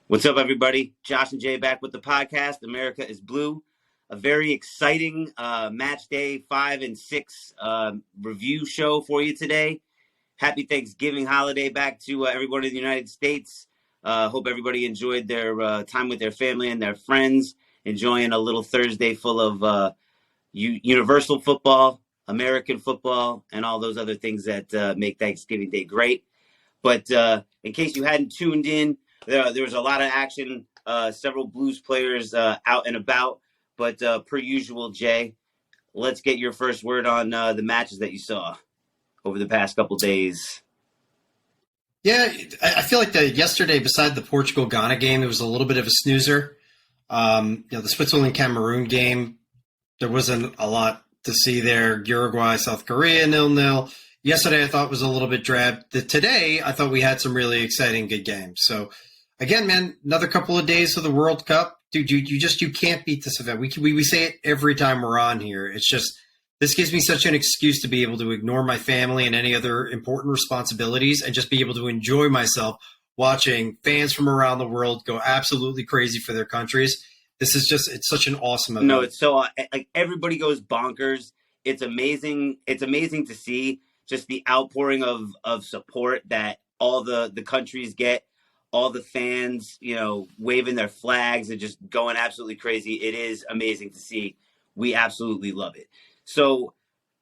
What's up, everybody? Josh and Jay back with the podcast. America is Blue. A very exciting match day 5 and 6 review show for you today. Happy Thanksgiving holiday back to everyone in the United States. Hope everybody enjoyed their time with their family and their friends, enjoying a little Thursday full of universal football, American football, and all those other things that make Thanksgiving Day great. But in case you hadn't tuned in, there was a lot of action, several Blues players out and about. But per usual, Jay, let's get your first word on the matches that you saw over the past couple days. Yeah, I feel like yesterday, beside the Portugal-Ghana game, it was a little bit of a snoozer. The Switzerland-Cameroon game, there wasn't a lot to see there. Uruguay-South Korea, 0-0. Yesterday, I thought was a little bit drab. Today, I thought we had some really exciting, good games. So, again, man, another couple of days of the World Cup. Dude, you can't beat this event. We say it every time we're on here. It's just, this gives me such an excuse to be able to ignore my family and any other important responsibilities and just be able to enjoy myself watching fans from around the world go absolutely crazy for their countries. This is just, it's such an awesome event. No, it's so, like, everybody goes bonkers. It's amazing. It's amazing to see just the outpouring of support that all the countries get, all the fans, waving their flags and just going absolutely crazy. It is amazing to see. We absolutely love it. So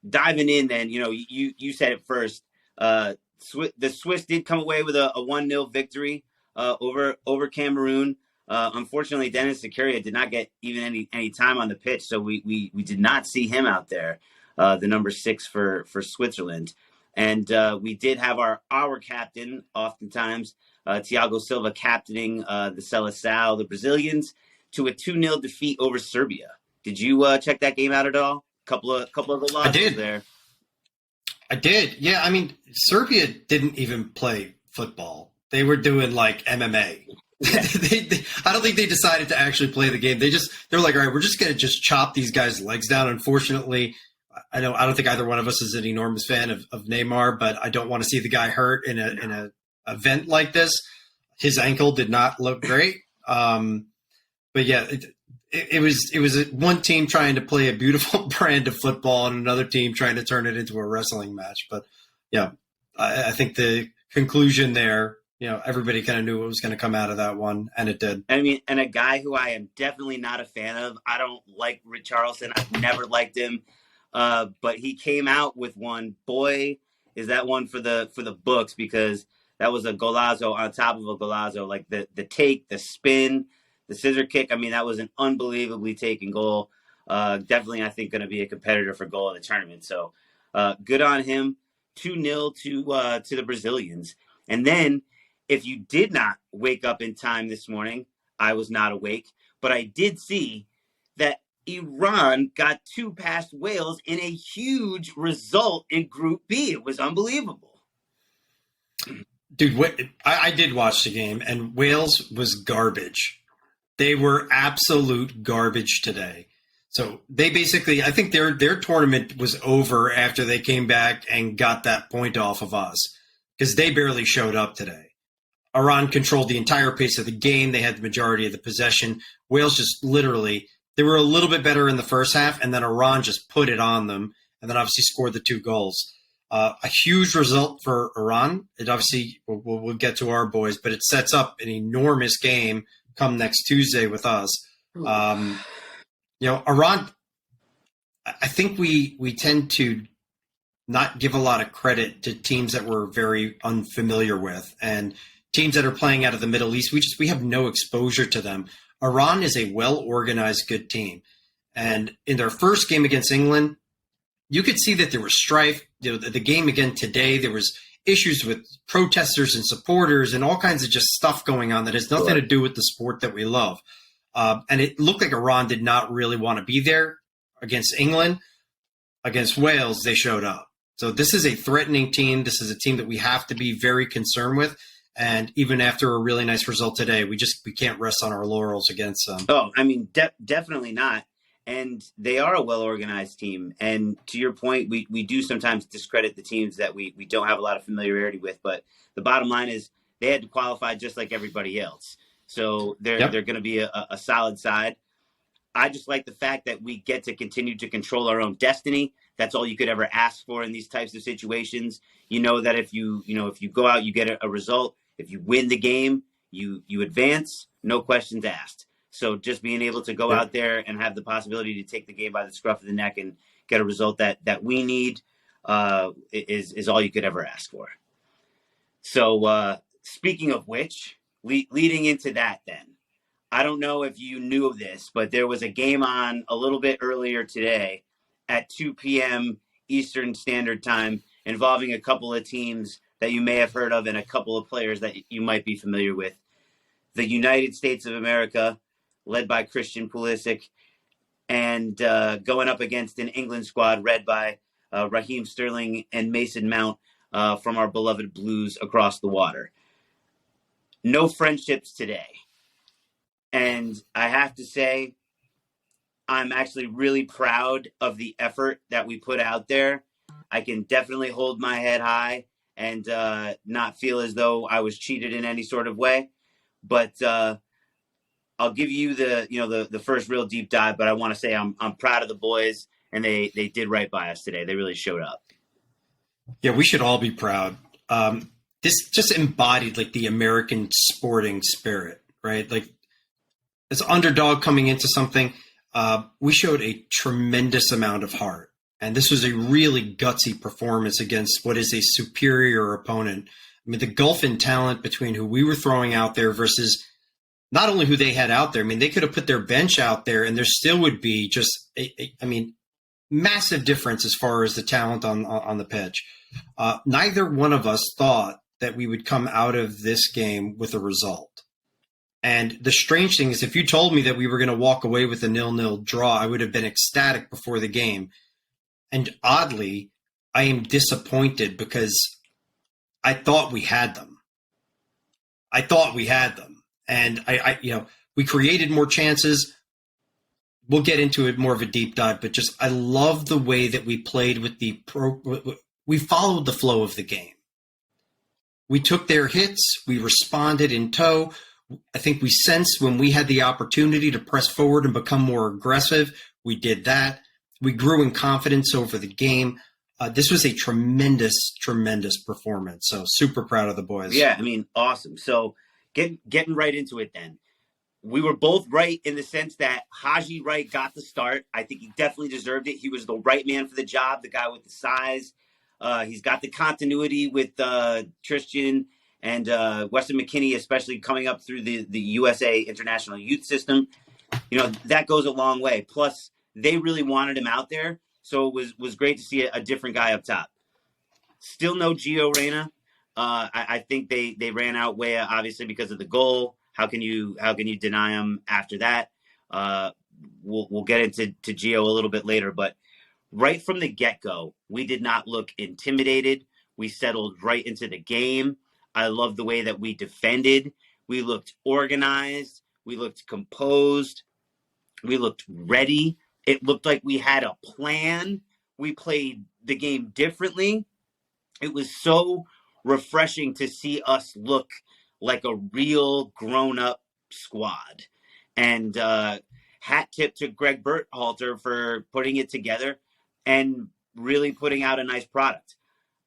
diving in then, you said it first. The Swiss did come away with a 1-0 victory over Cameroon. Unfortunately, Denis Zakaria did not get even any time on the pitch, so we did not see him out there, the number 6 for Switzerland. And we did have our captain, oftentimes, Thiago Silva, captaining the Seleção, the Brazilians, to a 2-0 defeat over Serbia. Did you check that game out at all? Couple of the losses there. I did. Yeah, I mean, Serbia didn't even play football. They were doing like MMA. I don't think they decided to actually play the game. They're like, all right, we're just going to just chop these guys' legs down. Unfortunately, I don't think either one of us is an enormous fan of Neymar, but I don't want to see the guy hurt in a event like this. His ankle did not look great. But yeah, it was one team trying to play a beautiful brand of football and another team trying to turn it into a wrestling match. But yeah, I think the conclusion there, everybody kind of knew what was going to come out of that one, and it did. I mean, and a guy who I am definitely not a fan of. I don't like Richarlison. I've never liked him. But he came out with one. Boy, is that one for the books, because that was a golazo on top of a golazo. Like the take, the spin, the scissor kick. I mean, that was an unbelievably taken goal. Definitely, I think, going to be a competitor for goal of the tournament. So good on him. 2-0 to the Brazilians. And then, if you did not wake up in time this morning, I was not awake, but I did see that Iran got 2 past Wales in a huge result in Group B. It was unbelievable. Dude, I did watch the game, and Wales was garbage. They were absolute garbage today. So they basically, I think their tournament was over after they came back and got that point off of us, because they barely showed up today. Iran controlled the entire pace of the game. They had the majority of the possession. Wales just literally, they were a little bit better in the first half, and then Iran just put it on them, and then obviously scored the 2 goals. A huge result for Iran. It obviously, we'll get to our boys, but it sets up an enormous game come next Tuesday with us. Iran, I think we tend to not give a lot of credit to teams that we're very unfamiliar with, and teams that are playing out of the Middle East. We have no exposure to them. Iran is a well-organized, good team. And in their first game against England, you could see that there was strife. The game again today, there was issues with protesters and supporters and all kinds of just stuff going on that has nothing to do with the sport that we love. And it looked like Iran did not really want to be there against England. Against Wales, they showed up. So this is a threatening team. This is a team that we have to be very concerned with. And even after a really nice result today, we can't rest on our laurels against them. Oh, I mean, definitely not. And they are a well-organized team. And to your point, we do sometimes discredit the teams that we don't have a lot of familiarity with. But the bottom line is they had to qualify just like everybody else. So they're going to be a solid side. I just like the fact that we get to continue to control our own destiny. That's all you could ever ask for in these types of situations. You know that if you go out, you get a result. If you win the game, you advance, no questions asked. So just being able to go out there and have the possibility to take the game by the scruff of the neck and get a result that we need is all you could ever ask for. So speaking of which, leading into that then, I don't know if you knew of this, but there was a game on a little bit earlier today at 2 p.m. Eastern Standard Time involving a couple of teams that you may have heard of and a couple of players that you might be familiar with. The United States of America, led by Christian Pulisic, and going up against an England squad led by Raheem Sterling and Mason Mount from our beloved Blues across the water. No friendships today. And I have to say, I'm actually really proud of the effort that we put out there. I can definitely hold my head high and not feel as though I was cheated in any sort of way. But I'll give you the first real deep dive. But I want to say I'm proud of the boys, and they did right by us today. They really showed up. Yeah, we should all be proud. This just embodied like the American sporting spirit, right? Like as underdog coming into something, we showed a tremendous amount of heart. And this was a really gutsy performance against what is a superior opponent. I mean, the gulf in talent between who we were throwing out there versus not only who they had out there. I mean, they could have put their bench out there and there still would be just, massive difference as far as the talent on the pitch. Neither one of us thought that we would come out of this game with a result. And the strange thing is, if you told me that we were going to walk away with a 0-0 draw, I would have been ecstatic before the game. And oddly, I am disappointed because I thought we had them. And we created more chances. We'll get into it more of a deep dive, but just I love the way that we played with we followed the flow of the game. We took their hits. We responded in tow. I think we sensed when we had the opportunity to press forward and become more aggressive. We did that. We grew in confidence over the game. This was a tremendous, tremendous performance. So super proud of the boys. Yeah, I mean, awesome. So getting right into it then. We were both right in the sense that Haji Wright got the start. I think he definitely deserved it. He was the right man for the job, the guy with the size. He's got the continuity with Tristan and Weston McKennie, especially coming up through the USA International Youth System. You know, that goes a long way. Plus, they really wanted him out there, so it was great to see a different guy up top. Still no Gio Reyna. I think they ran out Weah, obviously, because of the goal. How can you deny him after that? We'll get into Gio a little bit later, but right from the get-go, we did not look intimidated. We settled right into the game. I love the way that we defended. We looked organized. We looked composed. We looked ready. It looked like we had a plan. We played the game differently. It was so refreshing to see us look like a real grown-up squad. And hat tip to Greg Berhalter for putting it together and really putting out a nice product.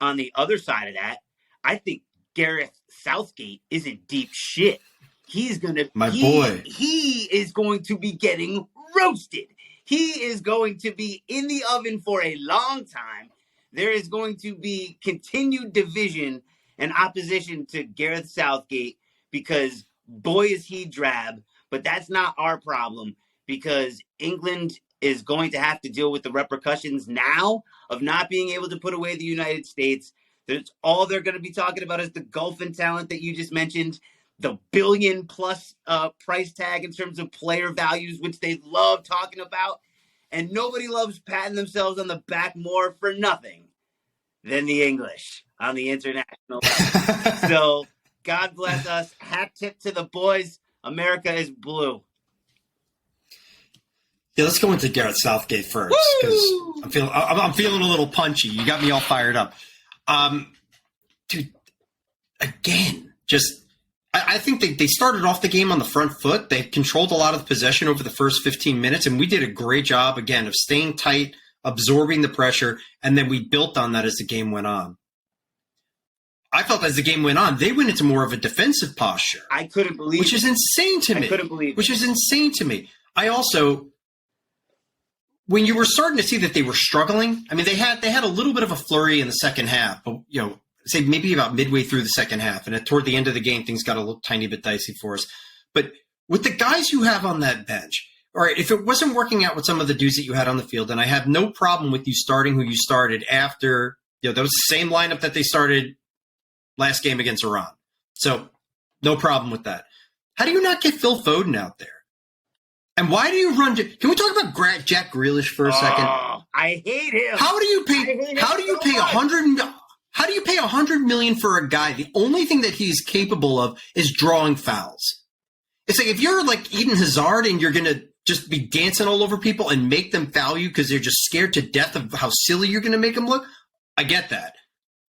On the other side of that, I think Gareth Southgate is in deep shit. He's going to... boy. He is going to be getting roasted. He is going to be in the oven for a long time. There is going to be continued division and opposition to Gareth Southgate because boy is he drab, but that's not our problem because England is going to have to deal with the repercussions now of not being able to put away the United States. That's all they're going to be talking about is the gulf in talent that you just mentioned, the billion-plus price tag in terms of player values, which they love talking about, and nobody loves patting themselves on the back more for nothing than the English on the international level. So God bless us. Hat tip to the boys. America is blue. Yeah, let's go into Gareth Southgate first because I'm feeling a little punchy. You got me all fired up. Dude, again, just I think they started off the game on the front foot. They controlled a lot of the possession over the first 15 minutes, and we did a great job, again, of staying tight, absorbing the pressure, and then we built on that as the game went on. I felt as the game went on, they went into more of a defensive posture. I couldn't believe Which is insane to me. I couldn't believe Which is insane to me. I also, when you were starting to see that they were struggling, I mean, they had a little bit of a flurry in the second half, but, say maybe about midway through the second half. And toward the end of the game, things got a little tiny bit dicey for us. But with the guys you have on that bench, all right, if it wasn't working out with some of the dudes that you had on the field, then I have no problem with you starting who you started after, that was the same lineup that they started last game against Iran. So no problem with that. How do you not get Phil Foden out there? And why do you run? Can we talk about Jack Grealish for a second? I hate him. How do you pay $100 million for a guy? The only thing that he's capable of is drawing fouls. It's like if you're like Eden Hazard and you're gonna just be dancing all over people and make them foul you because they're just scared to death of how silly you're gonna make them look. I get that.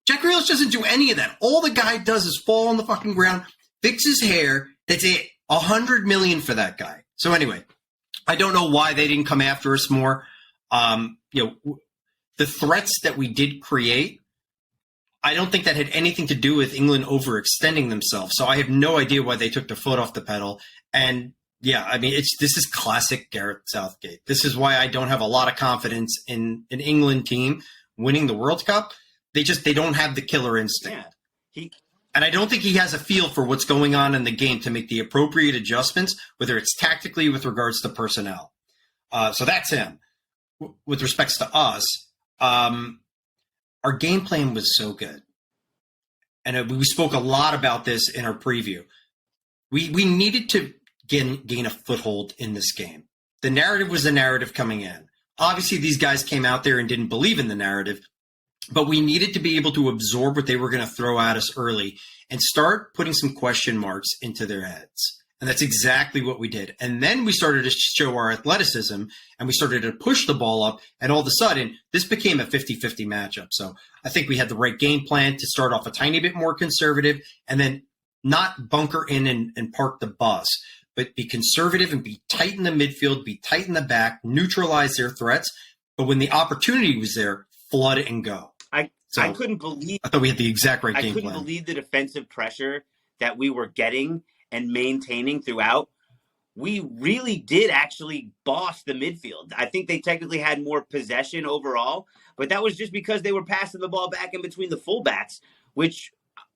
Jack Grealish doesn't do any of that. All the guy does is fall on the fucking ground, fix his hair. That's it. $100 million for that guy. So anyway, I don't know why they didn't come after us more. The threats that we did create, I don't think that had anything to do with England overextending themselves. So I have no idea why they took their foot off the pedal. And yeah, I mean, this is classic Gareth Southgate. This is why I don't have a lot of confidence in an England team winning the World Cup. They don't have the killer instinct. Yeah. And I don't think he has a feel for what's going on in the game to make the appropriate adjustments, whether it's tactically with regards to personnel. So that's him. With respects to us, our game plan was so good. And we spoke a lot about this in our preview. We needed to gain a foothold in this game. The narrative was the narrative coming in. Obviously, these guys came out there and didn't believe in the narrative, but we needed to be able to absorb what they were going to throw at us early and start putting some question marks into their heads. And that's exactly what we did. And then we started to show our athleticism and we started to push the ball up. And all of a sudden, this became a 50-50 matchup. So I think we had the right game plan to start off a tiny bit more conservative and then not bunker in and park the bus, but be conservative and be tight in the midfield, be tight in the back, neutralize their threats. But when the opportunity was there, flood it and go. I couldn't believe. I thought we had the exact right game plan. I couldn't believe the defensive pressure that we were getting and maintaining throughout. We really did actually boss the midfield. I think they technically had more possession overall, but that was just because they were passing the ball back in between the fullbacks, which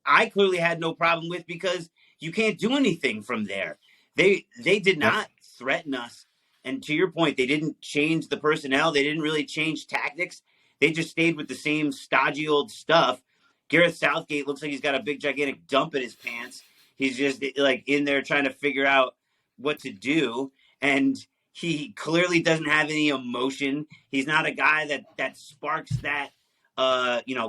I clearly had no problem with because you can't do anything from there. They did not threaten us. And to your point, they didn't change the personnel. They didn't really change tactics. They just stayed with the same stodgy old stuff. Gareth Southgate looks like he's got a big, gigantic dump in his pants. He's just like in there trying to figure out what to do. And he clearly doesn't have any emotion. He's not a guy that sparks that,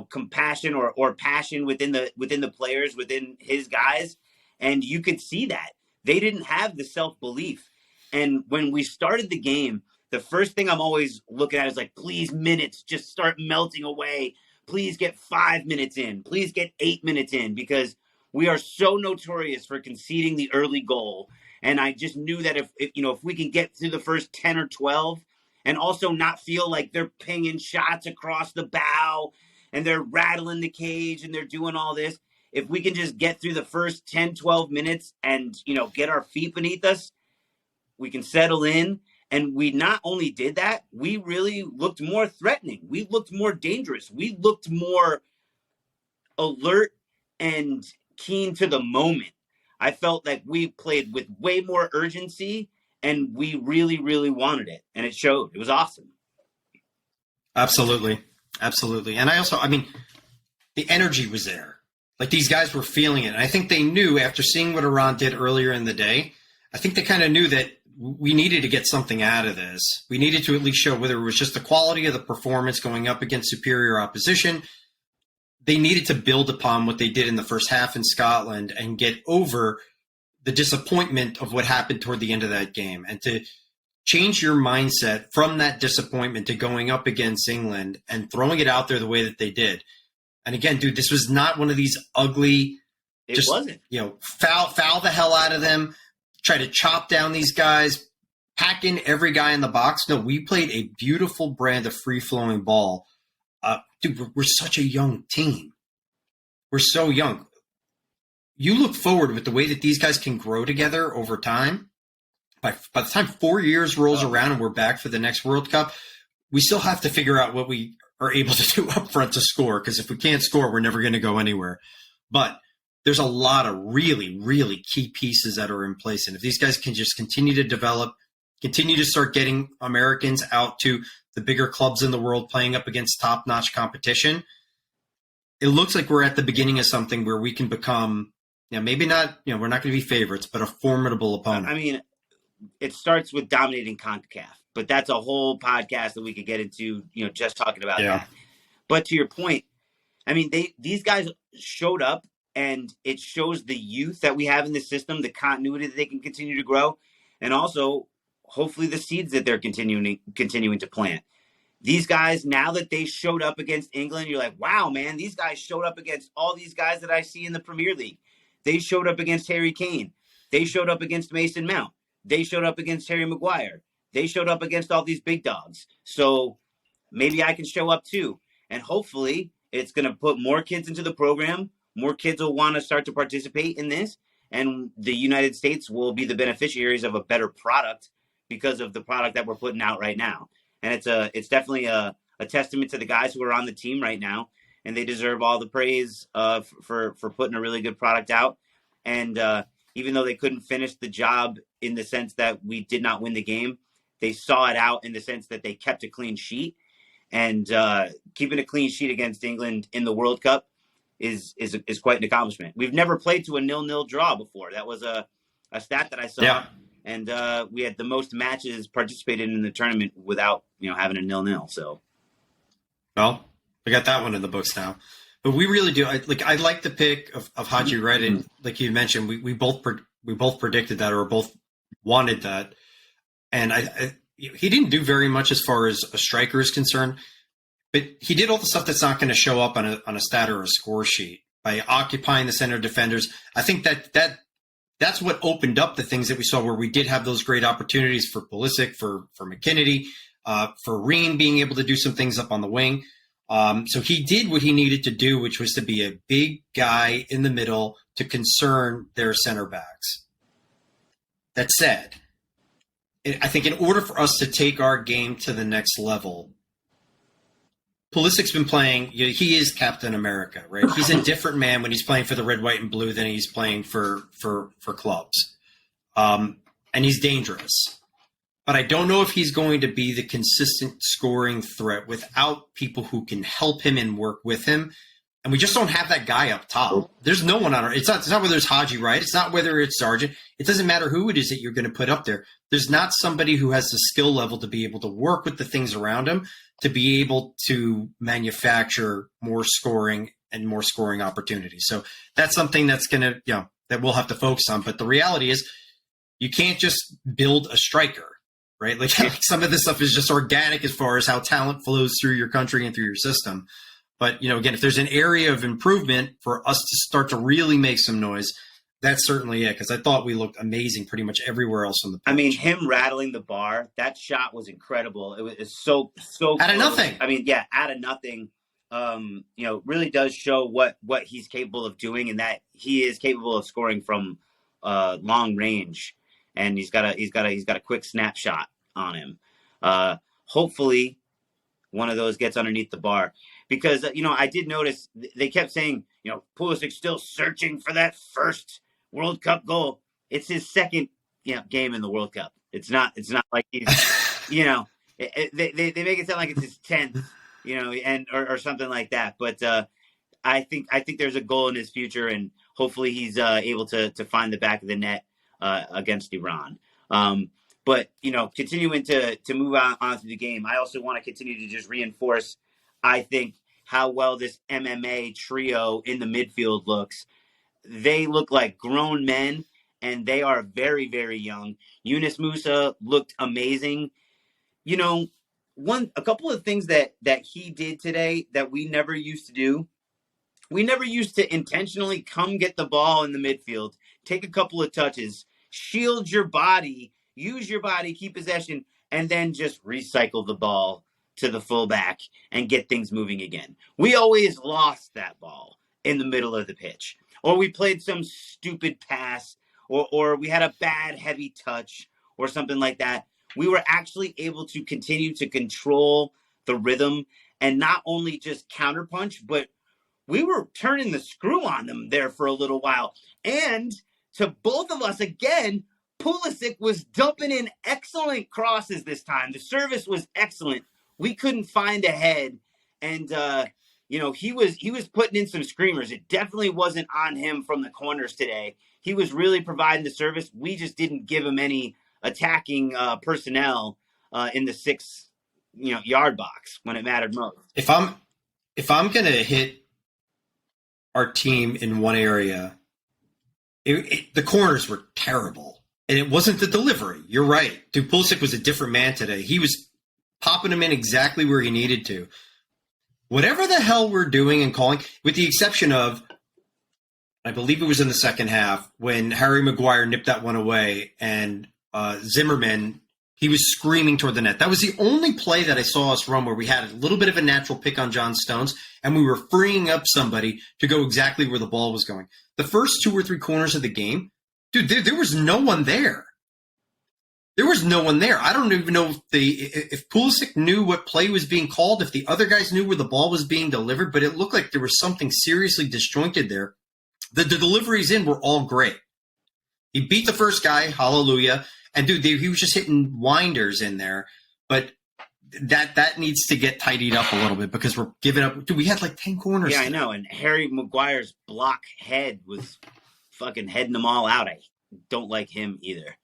compassion or passion within the players, within his guys. And you could see that. They didn't have the self-belief. And when we started the game, the first thing I'm always looking at is like, please, minutes just start melting away. Please get 5 minutes in. Please get 8 minutes in, because we are so notorious for conceding the early goal. And I just knew that if we can get through the first 10 or 12 and also not feel like they're pinging shots across the bow and they're rattling the cage and they're doing all this, if we can just get through the first 10, 12 minutes and, get our feet beneath us, we can settle in. And we not only did that, we really looked more threatening. We looked more dangerous. We looked more alert and keen to the moment. I felt like we played with way more urgency and we really, really wanted it. And it showed. It was awesome. Absolutely. Absolutely. And the energy was there. Like, these guys were feeling it. And I think they knew, after seeing what Iran did earlier in the day, I think they kind of knew that we needed to get something out of this. We needed to at least show whether it was just the quality of the performance going up against superior opposition. They needed to build upon what they did in the first half in Scotland and get over the disappointment of what happened toward the end of that game, and to change your mindset from that disappointment to going up against England and throwing it out there the way that they did. And again, dude, this was not one of these ugly It just, wasn't. Foul the hell out of them, try to chop down these guys, pack in every guy in the box. No, we played a beautiful brand of free-flowing ball. Dude, we're such a young team. We're so young. You look forward with the way that these guys can grow together over time. By the time 4 years rolls around and we're back for the next World Cup, we still have to figure out what we are able to do up front to score, because if we can't score, we're never going to go anywhere. But there's a lot of really, really key pieces that are in place. And if these guys can just continue to develop, continue to start getting Americans out to the bigger clubs in the world, playing up against top-notch competition, it looks like we're at the beginning of something where we can become, maybe not, we're not going to be favorites, but a formidable opponent. I mean, it starts with dominating CONCACAF, but that's a whole podcast that we could get into, just talking about that. But to your point, I mean, these guys showed up, and it shows the youth that we have in the system, the continuity that they can continue to grow, and also hopefully the seeds that they're continuing to plant. These guys, now that they showed up against England, you're like, wow, man, these guys showed up against all these guys that I see in the Premier League. They showed up against Harry Kane. They showed up against Mason Mount. They showed up against Harry Maguire. They showed up against all these big dogs. So maybe I can show up too. And hopefully it's going to put more kids into the program. More kids will want to start to participate in this. And the United States will be the beneficiaries of a better product because of the product that we're putting out right now. And it's definitely a testament to the guys who are on the team right now. And they deserve all the praise for putting a really good product out. And even though they couldn't finish the job in the sense that we did not win the game, they saw it out in the sense that they kept a clean sheet. And keeping a clean sheet against England in the World Cup is quite an accomplishment. We've never played to a 0-0 draw before. That was a stat that I saw. Yeah. And we had the most matches participated in the tournament without having a 0-0. So, well, we got that one in the books now. But we really do. I like the pick of Haji Wright, and like you mentioned, we both predicted that, or both wanted that. And he didn't do very much as far as a striker is concerned, but he did all the stuff that's not going to show up on a stat or a score sheet by occupying the center defenders. I think that's what opened up the things that we saw, where we did have those great opportunities for Pulisic, for McKinney, for Reen being able to do some things up on the wing. So he did what he needed to do, which was to be a big guy in the middle to concern their center backs. That said, I think in order for us to take our game to the next level, Pulisic's been playing, he is Captain America, right? He's a different man when he's playing for the red, white, and blue than he's playing for clubs. And he's dangerous. But I don't know if he's going to be the consistent scoring threat without people who can help him and work with him. And we just don't have that guy up top. There's no one on our – it's not whether it's Haji Wright. It's not whether it's Sargent. It doesn't matter who it is that you're going to put up there. There's not somebody who has the skill level to be able to work with the things around him to be able to manufacture more scoring and more scoring opportunities. So that's something that's going to that we'll have to focus on. But the reality is you can't just build a striker. Right? Like some of this stuff is just organic as far as how talent flows through your country and through your system. But, again, if there's an area of improvement for us to start to really make some noise, that's certainly it. Because I thought we looked amazing pretty much everywhere else on the pitch. I mean, him rattling the bar, that shot was incredible. It was so out of nothing. I mean, out of nothing. Really does show what he's capable of doing, and that he is capable of scoring from long range. And he's got a quick snapshot on him. Hopefully, one of those gets underneath the bar, because I did notice they kept saying Pulisic's still searching for that first World Cup goal. It's his second game in the World Cup. It's not like he's they make it sound like it's his 10th and or something like that. But I think there's a goal in his future, and hopefully he's able to find the back of the net against Iran. But continuing to move on through the game, I also want to continue to just reinforce, I think, how well this MMA trio in the midfield looks. They look like grown men, and they are very, very young. Yunus Musa looked amazing. A couple of things that he did today that we never used to do we never used to intentionally come get the ball in the midfield, take a couple of touches, shield your body, use your body, keep possession, and then just recycle the ball to the fullback and get things moving again. We always lost that ball in the middle of the pitch, or we played some stupid pass, or we had a bad heavy touch or something like that. We were actually able to continue to control the rhythm and not only just counterpunch, but we were turning the screw on them there for a little while. And to both of us, again, Pulisic was dumping in excellent crosses this time. The service was excellent. We couldn't find a head. And, he was putting in some screamers. It definitely wasn't on him from the corners today. He was really providing the service. We just didn't give him any attacking personnel in the 6-yard box when it mattered most. If I'm going to hit our team in one area, the corners were terrible. And it wasn't the delivery. You're right. Dude, Pulisic was a different man today. He was popping him in exactly where he needed to. Whatever the hell we're doing and calling, with the exception of, I believe it was in the second half, when Harry Maguire nipped that one away and Zimmerman, he was screaming toward the net. That was the only play that I saw us run where we had a little bit of a natural pick on John Stones, and we were freeing up somebody to go exactly where the ball was going. The first 2 or 3 corners of the game, dude, there was no one there. There was no one there. I don't even know if Pulisic knew what play was being called, if the other guys knew where the ball was being delivered, but it looked like there was something seriously disjointed there. The deliveries in were all great. He beat the first guy, hallelujah. And dude, he was just hitting winders in there, but that needs to get tidied up a little bit because we're giving up. Dude, we had like 10 corners. Yeah, I know. And Harry Maguire's block head was fucking heading them all out. I don't like him either.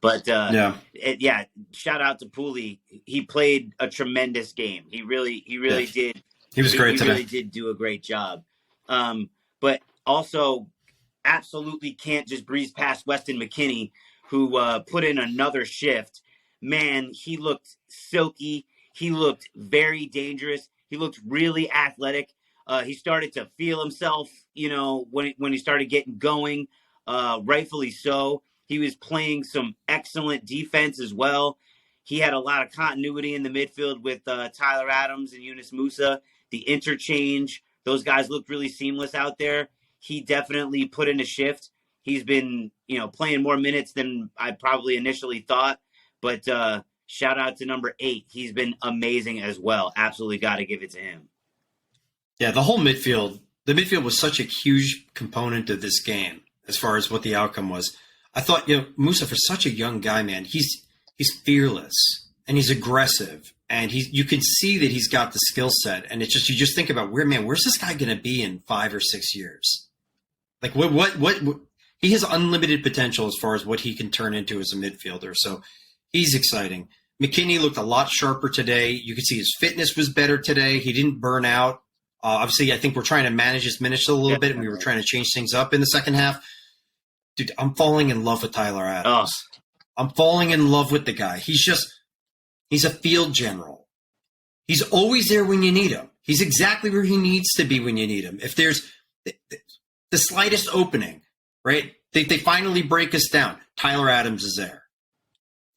But shout out to Pooley. He played a tremendous game. He really did. He was great today. He really did do a great job. But also, absolutely can't just breeze past Weston McKennie, who put in another shift. Man, he looked silky. He looked very dangerous. He looked really athletic. He started to feel himself, when he started getting going, rightfully so. He was playing some excellent defense as well. He had a lot of continuity in the midfield with Tyler Adams and Yunus Musa. The interchange, those guys looked really seamless out there. He definitely put in a shift. He's been, playing more minutes than I probably initially thought. But shout out to number 8. He's been amazing as well. Absolutely got to give it to him. Yeah, the midfield was such a huge component of this game as far as what the outcome was. I thought, Musa, for such a young guy, man, he's fearless and he's aggressive and you can see that he's got the skill set. And it's just, you just think about where's this guy going to be in 5 or 6 years? Like what he has unlimited potential as far as what he can turn into as a midfielder. So he's exciting. McKennie looked a lot sharper today. You could see his fitness was better today. He didn't burn out. Obviously, I think we're trying to manage his minutes a little bit, and we were trying to change things up in the second half. Dude, I'm falling in love with Tyler Adams. Oh. I'm falling in love with the guy. He's a field general. He's always there when you need him. He's exactly where he needs to be when you need him. If there's the slightest opening, right? They finally break us down. Tyler Adams is there.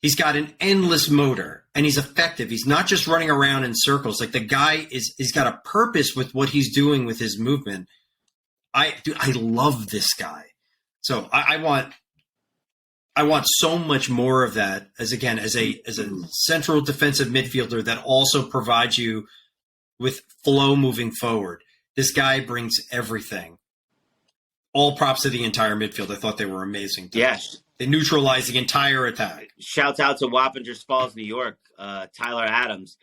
He's got an endless motor, and he's effective. He's not just running around in circles. Like the guy he's got a purpose with what he's doing with his movement. I love this guy. So I want so much more of that as a central defensive midfielder that also provides you with flow moving forward. This guy brings everything. All props to the entire midfield. I thought they were amazing. Yes. They neutralized the entire attack. Shouts out to Wappingers Falls, New York, Tyler Adams.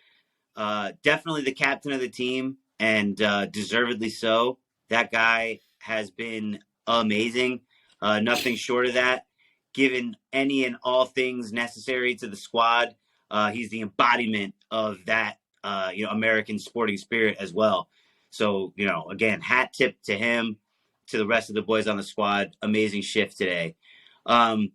Definitely the captain of the team, and deservedly so. That guy has been amazing. Nothing short of that. Given any and all things necessary to the squad, he's the embodiment of that, American sporting spirit as well. So, again, hat tip to him, to the rest of the boys on the squad. Amazing shift today. The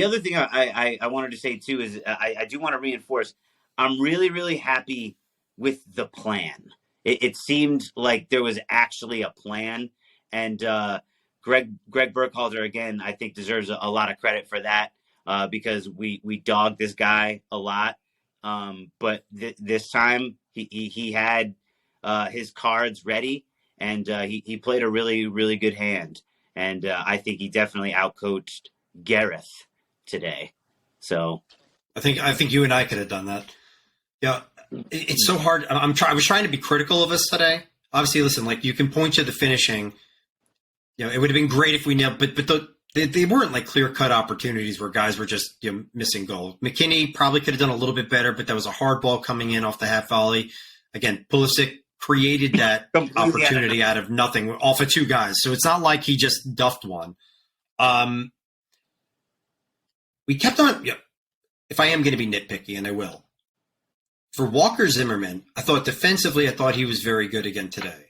other thing I wanted to say, too, is I do want to reinforce, I'm really, really happy with the plan. it seemed like there was actually a plan. And Greg Burkhalter, again, I think deserves a lot of credit for that, because we dogged this guy a lot. But this time he had his cards ready, and he played a really, really good hand. And I think he definitely outcoached Gareth today. So I think you and I could have done that. Yeah, it's so hard. I was trying to be critical of us today. Obviously, listen, like you can point to the finishing. It would have been great if we nailed, but they weren't like clear cut opportunities where guys were just missing goal. McKinney probably could have done a little bit better, but that was a hard ball coming in off the half volley. Again, Pulisic created that opportunity out of nothing off of two guys, so it's not like he just duffed one. We kept on. If I am going to be nitpicky, and I will, for Walker Zimmerman, I thought defensively, I thought he was very good again today.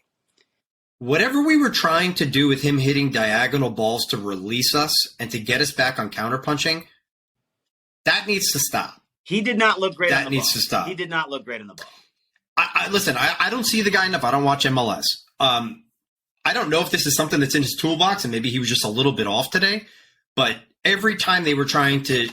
Whatever we were trying to do with him hitting diagonal balls to release us and to get us back on counterpunching, that needs to stop. He did not look great on the ball. That needs to stop. He did not look great on the ball. Listen, I don't see the guy enough. I don't watch MLS. I don't know if this is something that's in his toolbox and maybe he was just a little bit off today, but every time they were trying to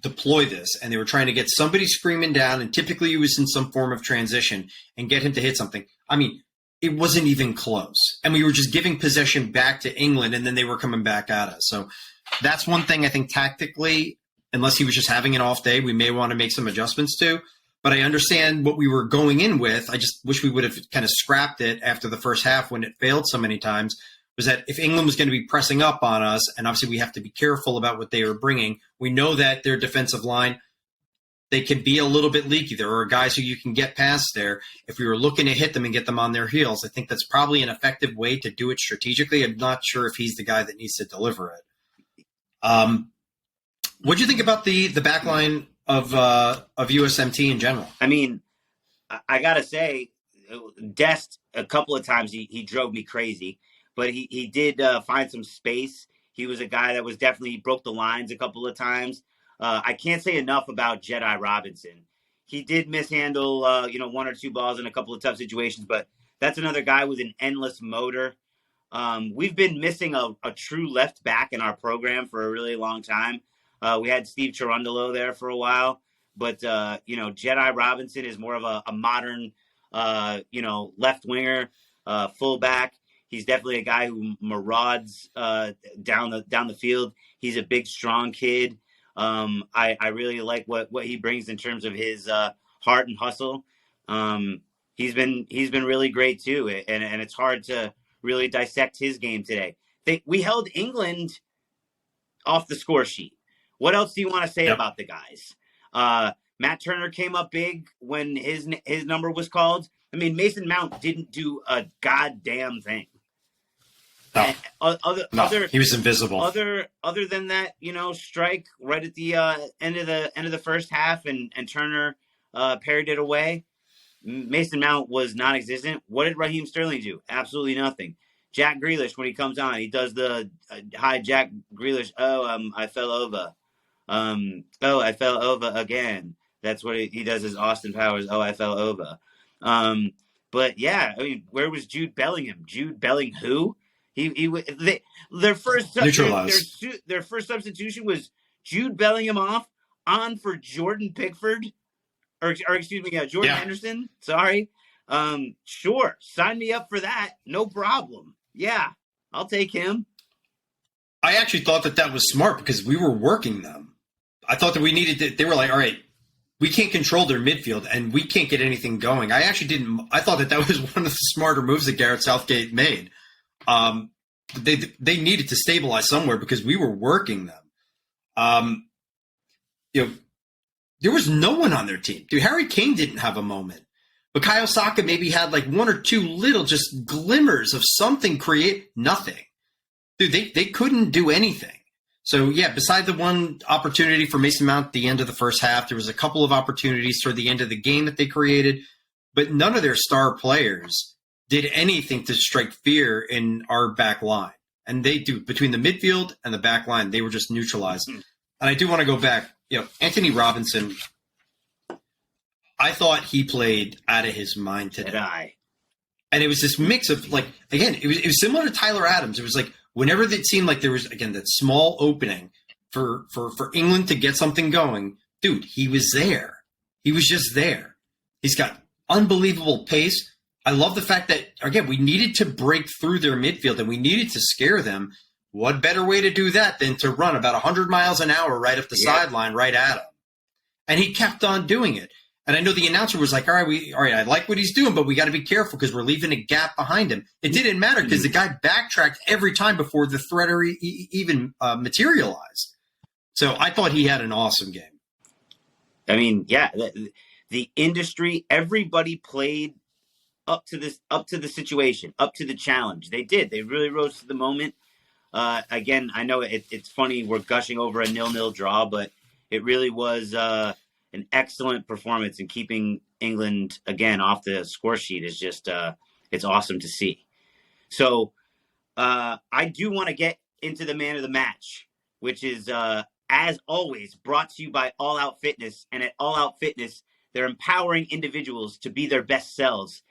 deploy this and they were trying to get somebody screaming down, and typically he was in some form of transition, and get him to hit something, I mean, it wasn't even close. And we were just giving possession back to England, and then they were coming back at us. So that's one thing I think tactically, unless he was just having an off day, we may want to make some adjustments to. But I understand what we were going in with. I just wish we would have kind of scrapped it after the first half when it failed so many times, was that if England was going to be pressing up on us, and obviously we have to be careful about what they were bringing, we know that their defensive line, they can be a little bit leaky. There are guys who you can get past there. If we were looking to hit them and get them on their heels, I think that's probably an effective way to do it strategically. I'm not sure if he's the guy that needs to deliver it. What do you think about the back line of USMT in general? I mean, I got to say, Dest, a couple of times he drove me crazy, but he did find some space. He was a guy that was definitely broke the lines a couple of times. I can't say enough about Jedi Robinson. He did mishandle, one or two balls in a couple of tough situations, but that's another guy with an endless motor. We've been missing a true left back in our program for a really long time. We had Steve Cherundolo there for a while, but, Jedi Robinson is more of a modern, left winger, fullback. He's definitely a guy who marauds down the field. He's a big, strong kid. I really like what he brings in terms of his heart and hustle. He's been really great too, and it's hard to really dissect his game today. We held England off the score sheet. What else do you want to say about the guys? Matt Turner came up big when his number was called. I mean, Mason Mount didn't do a goddamn thing. No, he was invisible. Other than that, strike right at the end of the first half, and Turner parried it away. Mason Mount was non-existent. What did Raheem Sterling do? Absolutely nothing. Jack Grealish, when he comes on, he does the hi Jack Grealish. I fell over. I fell over again. That's what he does. As Austin Powers. I fell over. But yeah, I mean, where was Jude Bellingham? Jude Belling who? Their first substitution was Jude Bellingham on for Jordan Pickford, or excuse me, Jordan Henderson. Sorry. Sure, sign me up for that. No problem. Yeah, I'll take him. I actually thought that was smart because we were working them. I thought that we needed to, they were like, all right, we can't control their midfield and we can't get anything going. I thought that was one of the smarter moves that Gareth Southgate made. They needed to stabilize somewhere because we were working them. There was no one on their team. Dude, Harry Kane didn't have a moment. Bukayo Saka maybe had like one or two little just glimmers of something nothing. Dude, they couldn't do anything. So, yeah, beside the one opportunity for Mason Mount at the end of the first half, there was a couple of opportunities toward the end of the game that they created, but none of their star players did anything to strike fear in our back line. And they do. Between the midfield and the back line, they were just neutralized. And I do want to go back. Anthony Robinson, I thought he played out of his mind today. And it was this mix of like, again, it was similar to Tyler Adams. It was like whenever it seemed like there was, again, that small opening for England to get something going, dude, he was there. He was just there. He's got unbelievable pace. I love the fact that, again, we needed to break through their midfield and we needed to scare them. What better way to do that than to run about 100 miles an hour right up the sideline, right at him? And he kept on doing it. And I know the announcer was like, all right, I like what he's doing, but we got to be careful because we're leaving a gap behind him. It didn't matter because the guy backtracked every time before the threat even materialized. So I thought he had an awesome game. I mean, yeah, the industry, everybody played up to the situation, up to the challenge. They did. They really rose to the moment. Again, I know it's funny we're gushing over a 0-0 draw, but it really was an excellent performance, in keeping England again off the score sheet is just it's awesome to see. So I do want to get into the man of the match, which is as always brought to you by All Out Fitness. And at All Out Fitness, they're empowering individuals to be their best selves.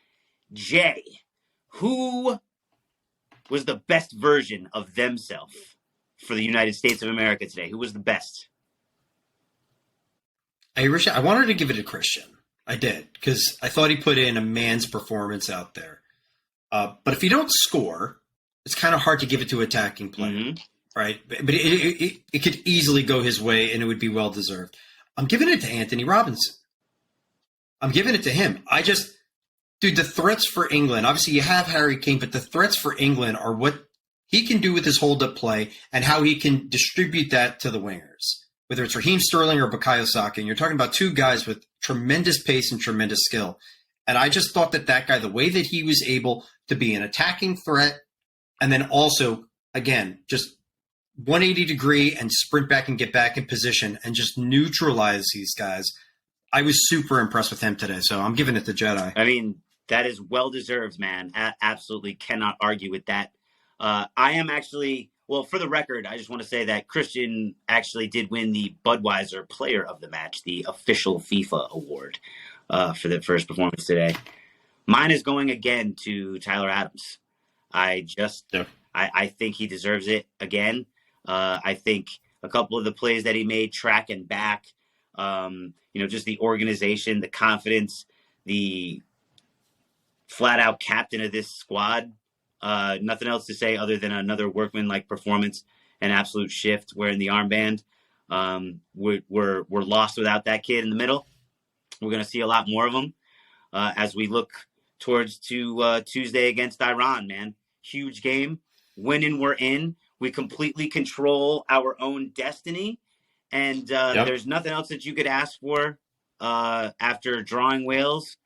Jay, who was the best version of themselves for the United States of America today? Who was the best? I wanted to give it to Christian. I did, because I thought he put in a man's performance out there. But if you don't score, it's kind of hard to give it to attacking player, right? But it could easily go his way, and it would be well-deserved. I'm giving it to Anthony Robinson. I'm giving it to him. Dude, the threats for England, obviously you have Harry Kane, but the threats for England are what he can do with his hold-up play and how he can distribute that to the wingers, whether it's Raheem Sterling or Bukayo Saka. And you're talking about two guys with tremendous pace and tremendous skill. And I just thought that guy, the way that he was able to be an attacking threat and then also, again, just 180 degree and sprint back and get back in position and just neutralize these guys. I was super impressed with him today, so I'm giving it to Jedi. I mean, that is well-deserved, man. Absolutely cannot argue with that. I am actually, well, for the record, I just want to say that Christian actually did win the Budweiser Player of the Match, the official FIFA award for the first performance today. Mine is going again to Tyler Adams. I think he deserves it again. I think a couple of the plays that he made, track and back, just the organization, the confidence, the flat-out captain of this squad. Nothing else to say other than another workman-like performance, an absolute shift wearing the armband. We're lost without that kid in the middle. We're going to see a lot more of them as we look towards Tuesday against Iran, man. Huge game. Winning, we're in. We completely control our own destiny. And there's nothing else that you could ask for after drawing Wales.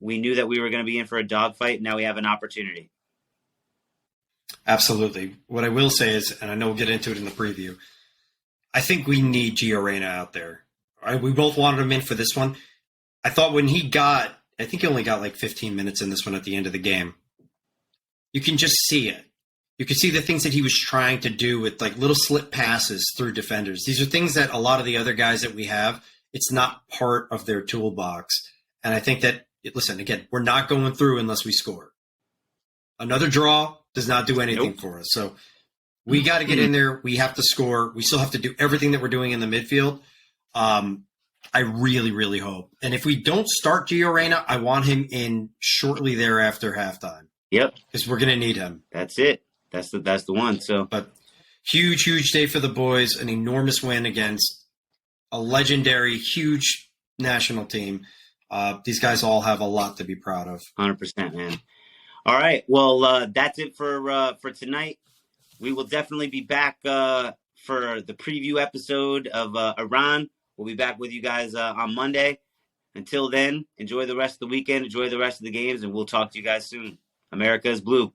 We knew that we were going to be in for a dogfight. Now we have an opportunity. Absolutely. What I will say is, and I know we'll get into it in the preview, I think we need Gio Reyna out there. Right? We both wanted him in for this one. I thought when I think he only got like 15 minutes in this one at the end of the game. You can just see it. You can see the things that he was trying to do with like little slip passes through defenders. These are things that a lot of the other guys that we have, it's not part of their toolbox. And I think that, listen, again, we're not going through unless we score. Another draw does not do anything for us. So we got to get in there. We have to score. We still have to do everything that we're doing in the midfield. I really, really hope. And if we don't start Gio Reyna, I want him in shortly thereafter halftime. Yep. Because we're going to need him. That's it. That's the one. So, but huge day for the boys. An enormous win against a legendary, huge national team. These guys all have a lot to be proud of. 100%, man. All right. Well, that's it for tonight. We will definitely be back for the preview episode of Iran. We'll be back with you guys on Monday. Until then, enjoy the rest of the weekend. Enjoy the rest of the games, and we'll talk to you guys soon. America is blue.